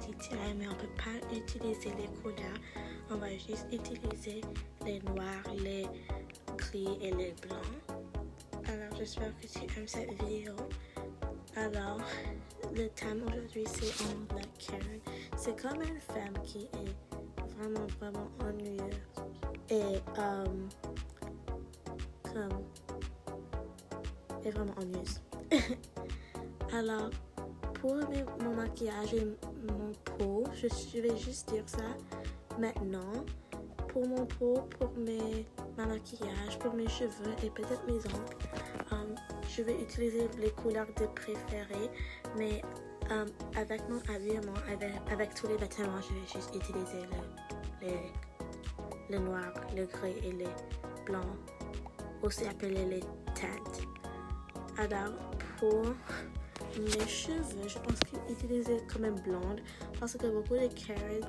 MBTI, mais on peut pas utiliser les couleurs. On va juste utiliser les noirs, les gris et les blancs. Alors, j'espère que tu aimes cette vidéo. Alors, le thème aujourd'hui, c'est on la Karen. C'est comme une femme qui est vraiment ennuyeuse. Et, est vraiment ennuyeuse. Alors, pour mon maquillage et mon peau, je vais juste dire ça maintenant. Pour mon peau, pour ma maquillage, pour mes cheveux et peut-être mes ongles, je vais utiliser les couleurs de préférées, mais avec mon habillement, avec tous les vêtements, je vais juste utiliser le noir, le gris et les blancs, aussi appelés les teintes. Alors, pour mes cheveux, je pense qu'utiliser comme une blonde parce que beaucoup de Karen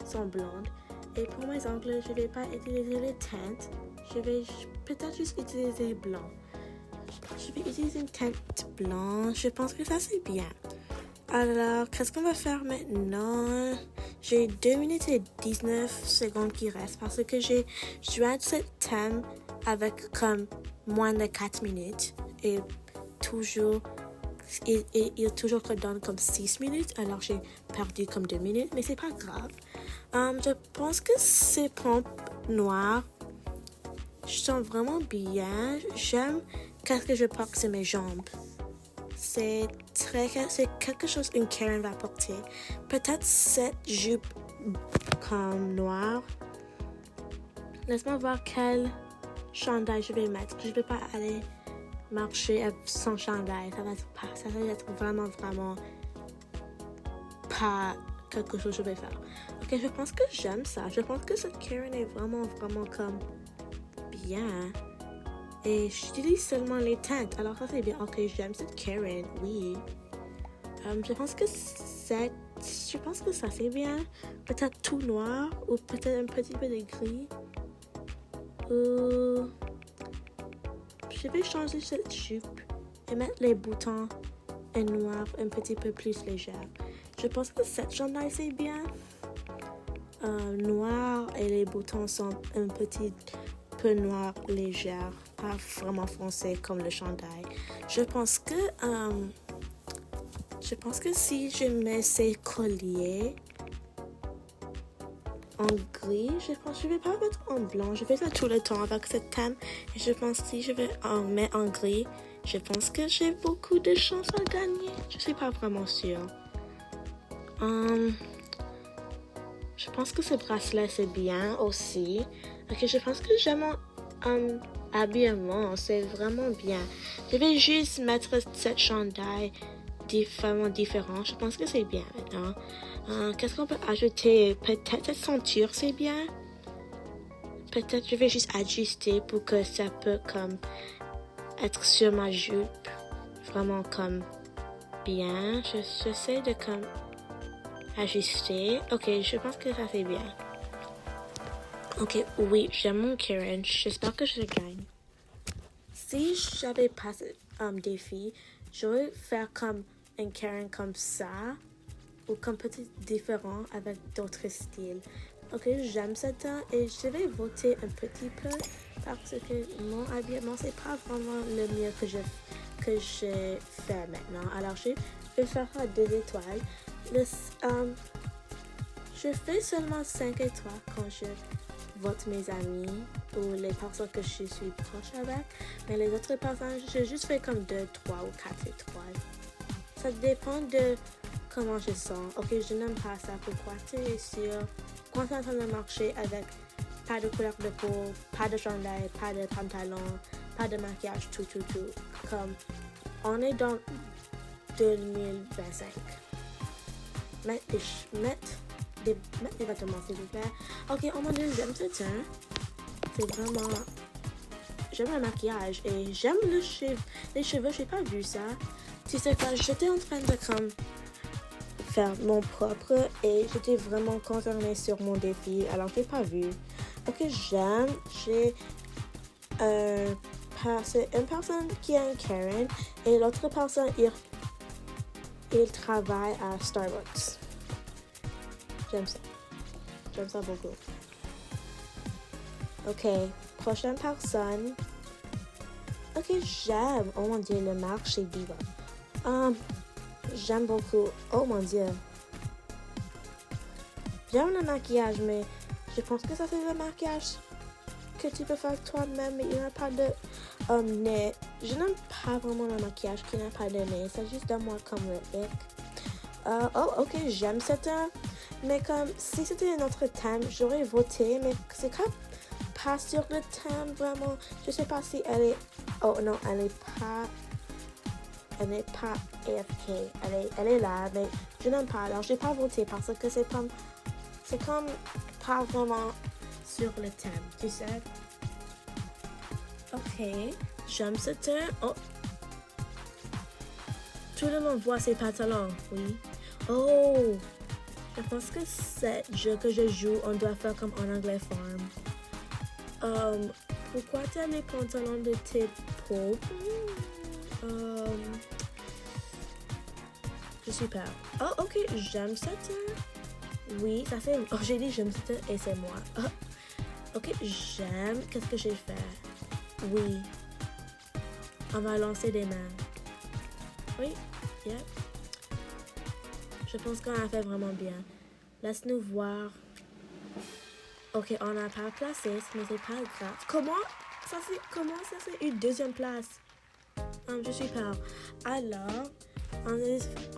sont blondes. Et pour mes ongles, je ne vais pas utiliser les teintes. Je vais peut-être juste utiliser blanc. Je vais utiliser une teinte blanche. Je pense que ça c'est bien. Alors, qu'est-ce qu'on va faire maintenant? J'ai 2 minutes et 19 secondes qui restent parce que j'ai joué ce thème avec comme moins de 4 minutes. Et toujours, il toujours donne comme 6 minutes. Alors, j'ai perdu comme 2 minutes, mais c'est pas grave. Je pense que ces pompes noires, je sens vraiment bien. J'aime qu'est-ce que je porte sur mes jambes. C'est quelque chose qu'une Karen va porter. Peut-être cette jupe comme noire. Laisse-moi voir quel chandail je vais mettre. Je ne vais pas aller marcher sans chandail. Ça va être vraiment pas quelque chose que je vais faire. Ok, je pense que j'aime ça. Je pense que cette Karen est vraiment comme bien. Et j'utilise seulement les teintes. Alors ça c'est bien. Ok, j'aime cette Karen, oui. Je pense que ça c'est bien. Peut-être tout noir ou peut-être un petit peu de gris. Je vais changer cette jupe et mettre les boutons en noir un petit peu plus légers. Je pense que cette chandail c'est bien. Noir et les boutons sont un petit peu noir léger, pas vraiment foncé comme le chandail. Je pense que si je mets ces colliers en gris, je vais pas mettre en blanc. Je fais ça tout le temps avec ce thème. Et je pense que si je vais en mettre en gris, je pense que j'ai beaucoup de chances à gagner. Je suis pas vraiment sûre. Je pense que ce bracelet c'est bien aussi. Ok, je pense que j'aime mon habillement, c'est vraiment bien. Je vais juste mettre cette chandail différent. Je pense que c'est bien maintenant. Qu'est-ce qu'on peut ajouter? Peut-être cette ceinture c'est bien. Peut-être je vais juste ajuster pour que ça peut comme être sur ma jupe. Vraiment comme bien. J'essaie de comme ajuster. Ok, je pense que ça c'est bien. Ok, oui, j'aime mon Karen. J'espère que je gagne. Si j'avais pas ce défi, j'aurais faire comme un Karen comme ça ou comme petit différent avec d'autres styles. Ok, j'aime ça et je vais voter un petit peu parce que mon habillement c'est pas vraiment le mieux que je fais maintenant. Alors je vais faire 2 étoiles. Je fais seulement 5 étoiles quand je vote mes amis ou les personnes que je suis proche avec. Mais les autres personnes, je juste fais comme 2, 3 ou 4 étoiles. Ça dépend de comment je sens. Ok, je n'aime pas ça. Pourquoi tu es sûr? Quand tu es en train de marcher avec pas de couleur de peau, pas de chandail, pas de pantalon, pas de maquillage, tout. Comme on est dans 2025. Mettre des vêtements, s'il vous plaît. Ok, on m'a dit, j'aime ce teint. C'est vraiment... J'aime le maquillage et j'aime les cheveux. J'ai pas vu ça. Tu sais quoi, j'étais en train de comme faire mon propre et j'étais vraiment concernée sur mon défi. Alors, j'ai pas vu. Ok, j'ai une personne qui est un Karen et l'autre personne, il travaille à Starbucks. J'aime ça. J'aime ça beaucoup. Ok, prochaine personne. Ok, j'aime. Oh mon Dieu, le marché Diva. J'aime beaucoup. Oh mon Dieu. J'aime le maquillage, mais je pense que ça c'est le maquillage que tu peux faire toi-même, mais il n'y a pas de nez. Je n'aime pas vraiment le maquillage qui n'a pas de nez. C'est juste de moi comme le hic. Oh, ok, j'aime cette teint. Mais comme si c'était un autre thème, j'aurais voté, mais c'est comme pas sur le thème vraiment. Je sais pas si elle est. Oh non, elle n'est pas AFK. Elle est là, mais je n'aime pas. Alors, j'ai pas voté parce que c'est comme pas vraiment sur le thème, tu sais. Ok, j'aime ce teint. Oh, tout le monde voit ses pantalons, oui. Oh, je pense que c'est jeu que je joue, on doit faire comme en anglais farm. Pourquoi tu as les pantalons de tes pauvres? Je suis peur. Oh, ok, j'aime ça. Oui, ça c'est. Oh, j'ai dit j'aime ça et c'est moi. Oh, ok, j'aime. Qu'est-ce que j'ai fait? Oui. On va lancer des mains. Oui, yeah. Je pense qu'on a fait vraiment bien. Laisse-nous voir. Ok, on n'a pas placé, mais c'est pas grave. Comment ça s'est eu deuxième place? Je suis peur. Alors,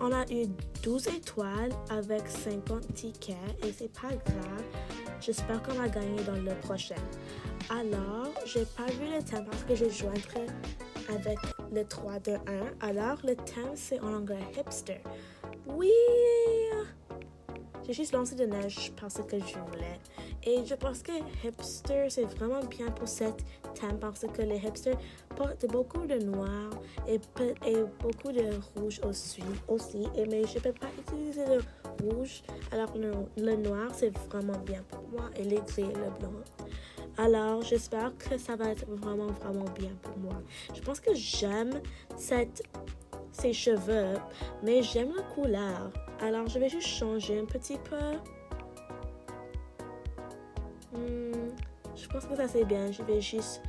on a eu 12 étoiles avec 50 tickets et c'est pas grave. J'espère qu'on va gagner dans le prochain. Alors, j'ai pas vu le thème parce que j'ai joindre avec le 3, 2, 1. Alors, le thème c'est en anglais hipster. Oui! J'ai juste lancé de neige parce que je voulais. Et je pense que hipster, c'est vraiment bien pour cette thème parce que les hipsters portent beaucoup de noir et beaucoup de rouge aussi. Mais je ne peux pas utiliser le rouge. Alors le noir, c'est vraiment bien pour moi. Et les gris et le blanc. Alors, j'espère que ça va être vraiment, vraiment bien pour moi. Je pense que j'aime ses cheveux, mais j'aime la couleur. Alors, je vais juste changer un petit peu. Je pense que ça c'est bien. Je vais juste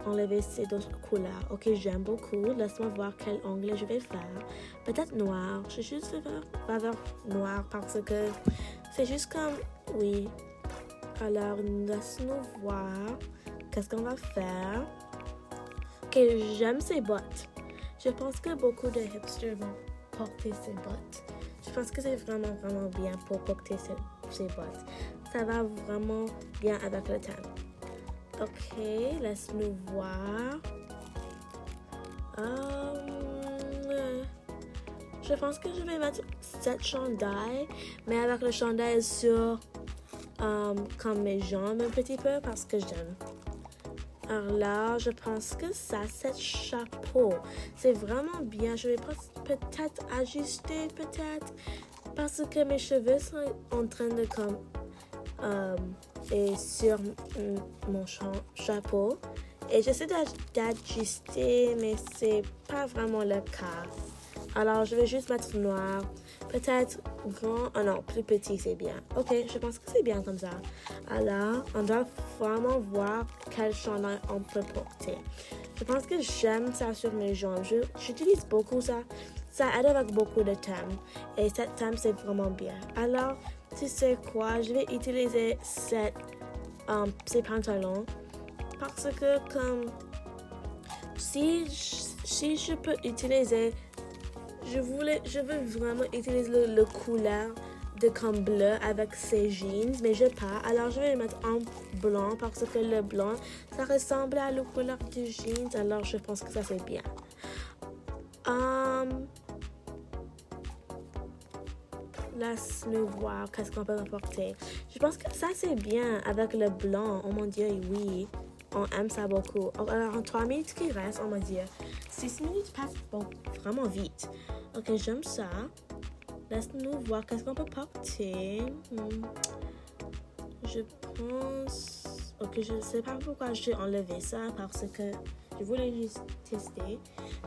enlever ces d'autres couleurs. Ok, j'aime beaucoup. Laisse-moi voir quel angle je vais faire. Peut-être noir. Je vais juste faire noir parce que c'est juste comme... Oui. Alors, laisse-nous voir qu'est-ce qu'on va faire. Ok, j'aime ces bottes. Je pense que beaucoup de hipsters vont porter ces bottes. Je pense que c'est vraiment, vraiment bien pour porter ces bottes. Ça va vraiment bien avec le thème. Ok, laisse-nous voir. Je pense que je vais mettre cette chandail, mais avec le chandail sur comme mes jambes un petit peu parce que j'aime. Alors là, je pense que ça, cette chapeau, c'est vraiment bien. Je vais peut-être ajuster, parce que mes cheveux sont en train de comme et sur mon chapeau. Et j'essaie d'ajuster, mais c'est pas vraiment le cas. Alors, je vais juste mettre noir. Peut-être grand. Oh non, plus petit, c'est bien. Ok, je pense que c'est bien comme ça. Alors, on doit vraiment voir quel chandail on peut porter. Je pense que j'aime ça sur mes jambes. J'utilise beaucoup ça. Ça aide avec beaucoup de thèmes. Et cette thème, c'est vraiment bien. Alors, tu sais quoi? Je vais utiliser ces pantalons. Parce que comme... Si je peux utiliser... Je veux vraiment utiliser le couleur de comme bleu avec ces jeans, mais je pas. Alors, je vais le mettre en blanc parce que le blanc, ça ressemble à la couleur du jeans. Alors, je pense que ça, c'est bien. Laisse-nous voir qu'est-ce qu'on peut apporter. Je pense que ça, c'est bien avec le blanc. Oh mon Dieu, oui. On aime ça beaucoup. Alors, en 3 minutes qui restent, oh mon Dieu. 6 minutes passent vraiment vite. Ok, j'aime ça. Laisse-nous voir qu'est-ce qu'on peut porter. Je pense... Ok, je ne sais pas pourquoi j'ai enlevé ça parce que je voulais juste tester.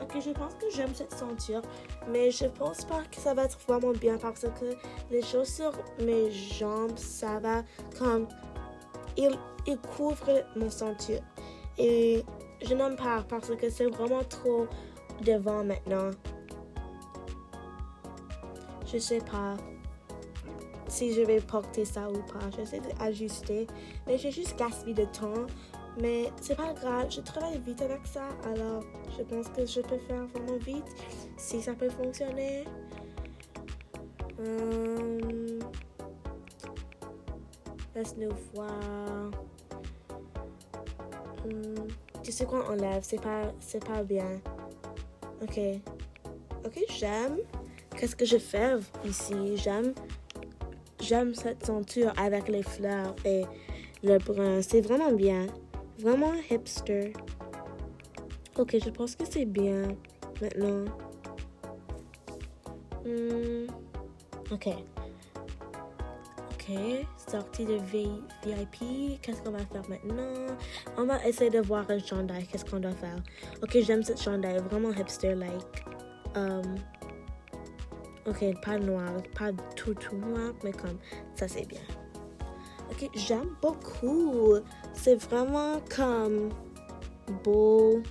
Ok, je pense que j'aime cette ceinture, mais je pense pas que ça va être vraiment bien parce que les chaussures, mes jambes, ça va comme il couvre mon ceinture. Et je n'aime pas parce que c'est vraiment trop devant maintenant. Je sais pas si je vais porter ça ou pas. J'essaie d'ajuster, mais j'ai juste gaspillé de temps. Mais c'est pas grave, je travaille vite avec ça, alors je pense que je peux faire vraiment vite si ça peut fonctionner. Laisse-nous voir. Tu sais quoi, on enlève, c'est pas bien. Ok, j'aime. Qu'est-ce que je fais ici? J'aime cette ceinture avec les fleurs et le brun. C'est vraiment bien. Vraiment hipster. Ok, je pense que c'est bien maintenant. Ok, sortie de VIP. Qu'est-ce qu'on va faire maintenant? On va essayer de voir un chandail. Qu'est-ce qu'on doit faire? Ok, j'aime cette chandail. Vraiment hipster-like. Ok, pas noir, pas tout noir, mais comme ça, c'est bien. Ok, j'aime beaucoup. C'est vraiment comme beau.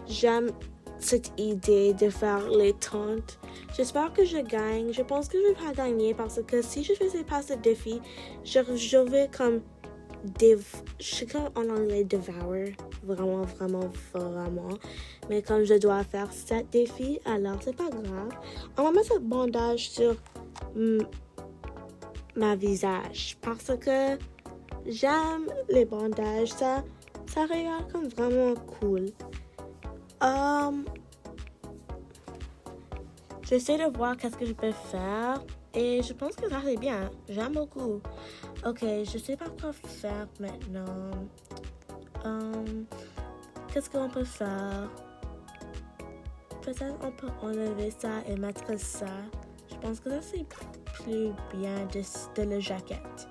J'aime cette idée de faire les tentes. J'espère que je gagne. Je pense que je vais pas gagner parce que si je faisais pas ce défi, je vais comme je sais qu'en anglais devour, vraiment. Mais comme je dois faire 7 défis, alors c'est pas grave. On va mettre ce bandage sur ma visage parce que j'aime les bandages. Ça regarde comme vraiment cool. J'essaie de voir qu'est-ce que je peux faire et je pense que ça c'est bien. J'aime beaucoup. Ok, je sais pas quoi faire maintenant. Qu'est-ce qu'on peut faire? Peut-être on peut enlever ça et mettre ça. Je pense que ça c'est plus bien de la jaquette.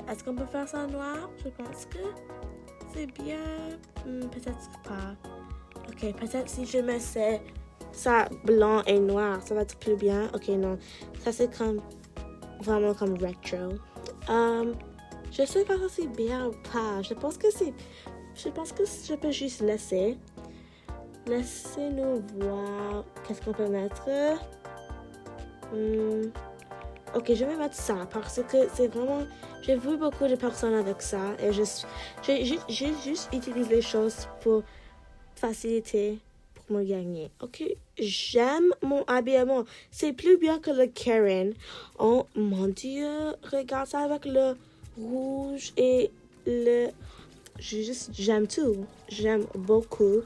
Est-ce qu'on peut faire ça noir? Je pense que c'est bien. Peut-être pas. Ok, peut-être si je mets ça blanc et noir, ça va être plus bien. Ok, non. Ça c'est comme vraiment comme retro. Je sais pas si c'est bien ou pas. Je pense que je peux juste laisser. Laissez-nous voir qu'est-ce qu'on peut mettre. Ok, je vais mettre ça parce que c'est vraiment... J'ai vu beaucoup de personnes avec ça et j'ai juste utilisé les choses pour faciliter pour me gagner. Ok, j'aime mon habillement. C'est plus bien que le Karen. Oh mon Dieu, regarde ça avec le rouge et le... J'aime tout. J'aime beaucoup.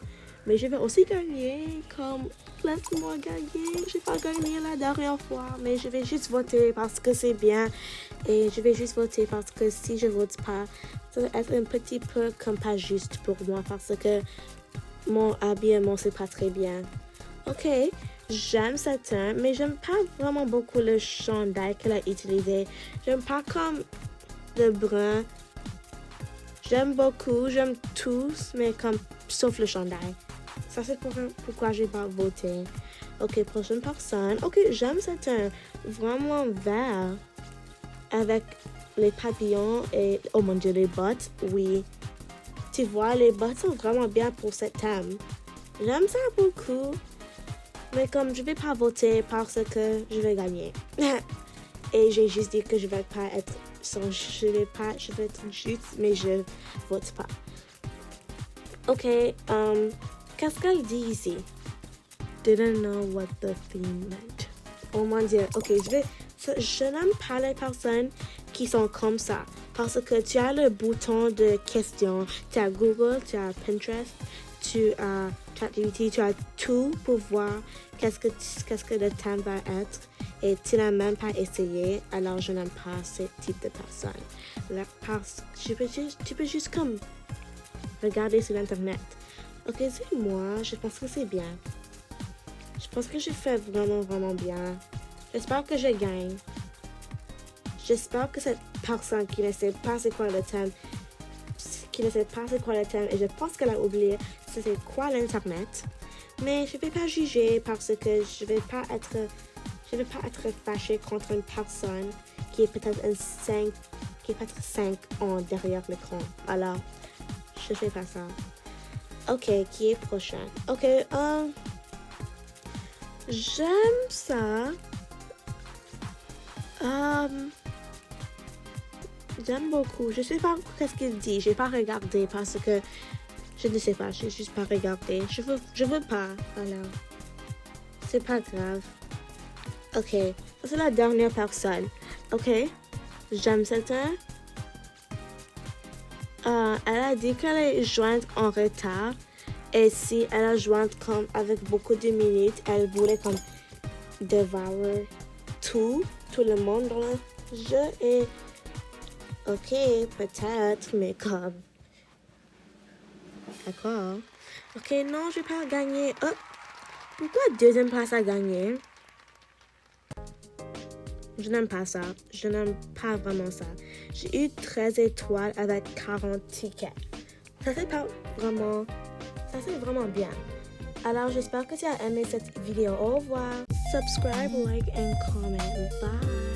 Mais je vais aussi gagner, comme laisse-moi gagner. Je n'ai pas gagné la dernière fois, mais je vais juste voter parce que c'est bien. Et je vais juste voter parce que si je vote pas, ça va être un petit peu comme pas juste pour moi parce que mon habillement, c'est pas très bien. Ok, j'aime ce teint, mais j'aime pas vraiment beaucoup le chandail qu'elle a utilisé. J'aime pas comme le brun. J'aime beaucoup, j'aime tous, mais comme sauf le chandail. Ça, c'est pourquoi j'ai pas voté. Ok, prochaine personne. Ok, j'aime ce teint vraiment vert avec les papillons et, oh mon Dieu, les bottes. Oui, tu vois, les bottes sont vraiment bien pour ce thème. J'aime ça beaucoup. Mais comme je vais pas voter parce que je vais gagner. Et j'ai juste dit que je vais pas être je vais être juste, mais je vote pas. Ok, qu'est-ce qu'elle dit ici? Didn't know what the theme meant. Oh mon Dieu, ok, je n'aime pas les personnes qui sont comme ça. Parce que tu as le bouton de questions, tu as Google, tu as Pinterest, tu as ChatGPT, tu as tout pour voir qu'est-ce que le thème va être. Et tu n'as même pas essayé, alors je n'aime pas ce type de personne. Tu peux juste comme regarder sur Internet. Ok, c'est moi, je pense que c'est bien. Je pense que je fais vraiment bien. J'espère que je gagne. J'espère que cette personne qui ne sait pas c'est quoi le thème qui ne sait pas c'est quoi le thème et je pense qu'elle a oublié c'est quoi l'internet. Mais je vais pas juger parce que je vais pas être fâchée contre une personne qui est peut-être qui est peut-être 5 ans derrière l'écran. Alors, je fais pas ça. Ok, qui est prochain? Ok, j'aime ça. J'aime beaucoup. Je sais pas qu'est-ce qu'il dit. J'ai pas regardé parce que je ne sais pas. J'ai juste pas regardé. Je veux pas. Alors, c'est pas grave. Ok, ça c'est la dernière personne. Ok, j'aime cette. Elle a dit qu'elle est jointe en retard. Et si elle a jointe comme avec beaucoup de minutes, elle voulait comme dévorer tout le monde dans le jeu. Et ok, peut-être, mais comme. D'accord. Ok, non, je vais pas gagner. Oh, pourquoi deuxième place a gagné? Je n'aime pas ça. Je n'aime pas vraiment ça. J'ai eu 13 étoiles avec 40 tickets. Ça c'est vraiment bien. Alors, j'espère que tu as aimé cette vidéo. Au revoir. Subscribe, like, and comment. Bye.